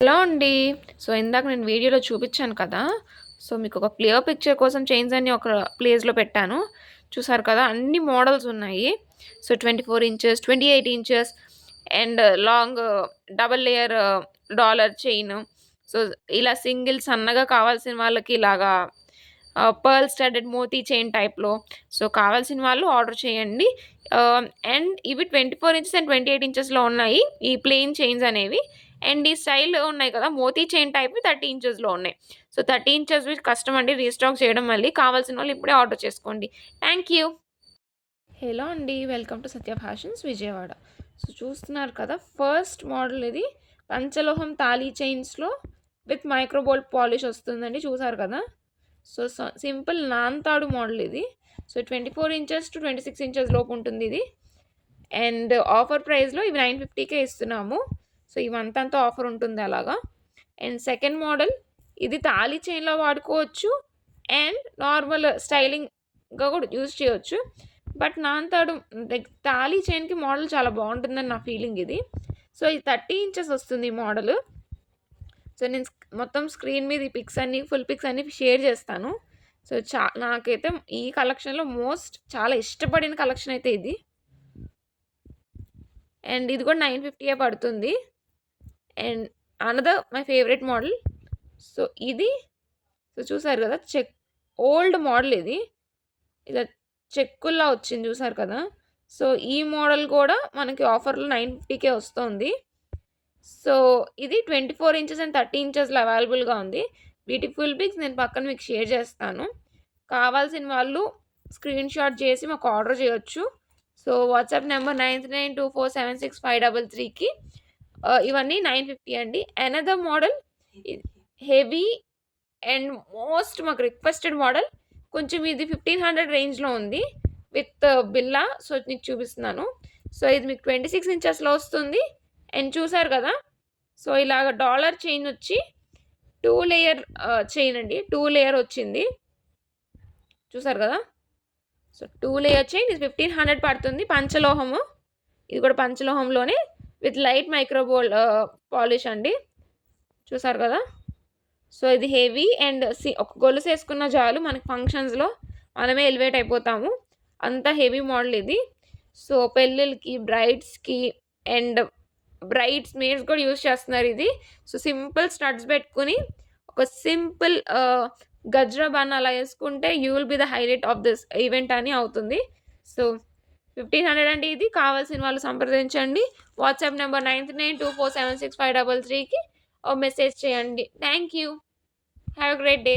Hello అండి. So, ఇందాక నేను వీడియోలో చూపిచ్చాను కదా! సో, మీకొక క్లియర్ పిక్చర్ కోసం చైన్స్ అన్ని ఒక ప్లేస్‌లో పెట్టాను. చూసారు కదా! అన్ని మోడల్స్ ఉన్నాయి. So, 24 inches, 28 inches and long double layer dollar chain. So, ఇలా సింగిల్ సన్నగా కావాల్సిన వాళ్ళకి ఇలాగా పర్ల్ స్టడ్డెడ్ మోతీ చైన్ టైప్‌లో. సో, కావాల్సిన వాళ్ళు ఆర్డర్ చేయండి. ఆహ్, అండ్ ఇవి 24 ఇంచెస్ అండ్ 28 ఇంచెస్‌లో ఉన్నాయి. ఈ ప్లెయిన్ చైన్స్ అనేవి. అండ్ ఈ స్టైల్ ఉన్నాయి కదా! మోతీ చైన్ టైప్‌వి 30 ఇంచెస్‌లో ఉన్నాయి. సో, 30 ఇంచెస్‌వి కష్టం అండి రీస్టాక్ చేయడం మళ్ళీ. కావాల్సిన వాళ్ళు ఇప్పుడే ఆర్డర్ చేసుకోండి. Thank you. హలో అండి. Welcome to Satya fashions Vijayawada. So, చూస్తున్నారు కదా! ఫస్ట్ మోడల్ ఇది. పంచలోహం తాళీ చైన్స్‌లో విత్ మైక్రో గోల్డ్ పాలిష్ వస్తుందండి. చూసారు కదా! సో, సింపుల్ నాన్తాడు మోడల్ ఇది. సో, 24 ఇంచెస్ టు 26 ఇంచెస్ లోపు ఉంటుంది ఇది. అండ్ ఆఫర్ ప్రైస్‌లో ఇవి 950కే ఇస్తున్నాము. సో, ఈ మంత్ అంతా ఆఫర్ ఉంటుంది అలాగా. అండ్ సెకండ్ మోడల్ ఇది తాళి చైన్‌లో వాడుకోవచ్చు. అండ్ నార్మల్ స్టైలింగ్‌గా కూడా యూజ్ చేయొచ్చు. బట్ నాన్తాడు తాళి చైన్‌కి మోడల్ చాలా బాగుంటుందని నా ఫీలింగ్ ఇది. సో, ఇది 30 ఇంచెస్ వస్తుంది ఈ మోడలు. సో, నేను మొత్తం స్క్రీన్ మీద ఈ పిక్స్ అన్నీ ఫుల్ పిక్స్ అన్నీ షేర్ చేస్తాను. సో, నాకైతే ఈ కలెక్షన్‌లో చాలా ఇష్టపడిన కలెక్షన్ అయితే ఇది. అండ్ ఇది కూడా 950 పడుతుంది. And another my favourite model. So, ఇది చూసారు కదా! ఓల్డ్ మోడల్ ఇది. ఇలా చెక్కుల్లా వచ్చింది చూసారు కదా! సో, ఈ మోడల్ కూడా మనకి ఆఫర్‌లో 950కే వస్తోంది. సో, ఇది 24 ఇంచెస్ అండ్ 30 ఇంచెస్‌లో అవైలబుల్‌గా ఉంది. వీటి ఫుల్ పిక్స్ నేను పక్కన మీకు షేర్ చేస్తాను. కావాల్సిన వాళ్ళు స్క్రీన్‌షాట్ చేసి మాకు ఆర్డర్ చేయొచ్చు. సో, వాట్సాప్ నంబర్ 9324765533కి ఇవన్నీ 950 అండి. అనదర్ మోడల్ హెవీ అండ్ మాకు రిక్వెస్టెడ్ మోడల్. కొంచెం ఇది 1500 రేంజ్‌లో ఉంది. With Billa. సో, మీకు చూపిస్తున్నాను. సో, ఇది మీకు 26 ఇంచెస్‌లో వస్తుంది. అండ్ చూసారు కదా! సో, ఇలాగ డాలర్ చైన్ వచ్చి 2 లేయర్ చైన్ అండి. 2 లేయర్ వచ్చింది. చూసారు కదా! సో, 2 లేయర్ చైన్ ఇది 1500 పడుతుంది. పంచలోహము. ఇది కూడా పంచలోహంలోనే with light micro gold polish అండి. చూసారు కదా! సో, ఇది హెవీ అండ్ ఒక గొలుసేసుకున్న చాలు మనకి ఫంక్షన్స్‌లో మనమే ఎలివేట్ అయిపోతాము. అంత హెవీ మోడల్ ఇది. సో, పెళ్ళిళ్ళకి, బ్రైడ్స్‌కి అండ్ బ్రైడ్స్ మేడ్స్ కూడా యూజ్ చేస్తున్నారు ఇది. సో, సింపుల్ స్టడ్స్ పెట్టుకొని ఒక సింపుల్ గజ్రా బన్ అలా యేసుకుంటే you will be the highlight of this event అని అవుతుంది. సో, 1500 అండి ఇది. కావాల్సిన వాళ్ళు సంప్రదించండి. వాట్సాప్ నంబర్ 9324765533కి మెసేజ్ చేయండి. Thank you. Have a great day.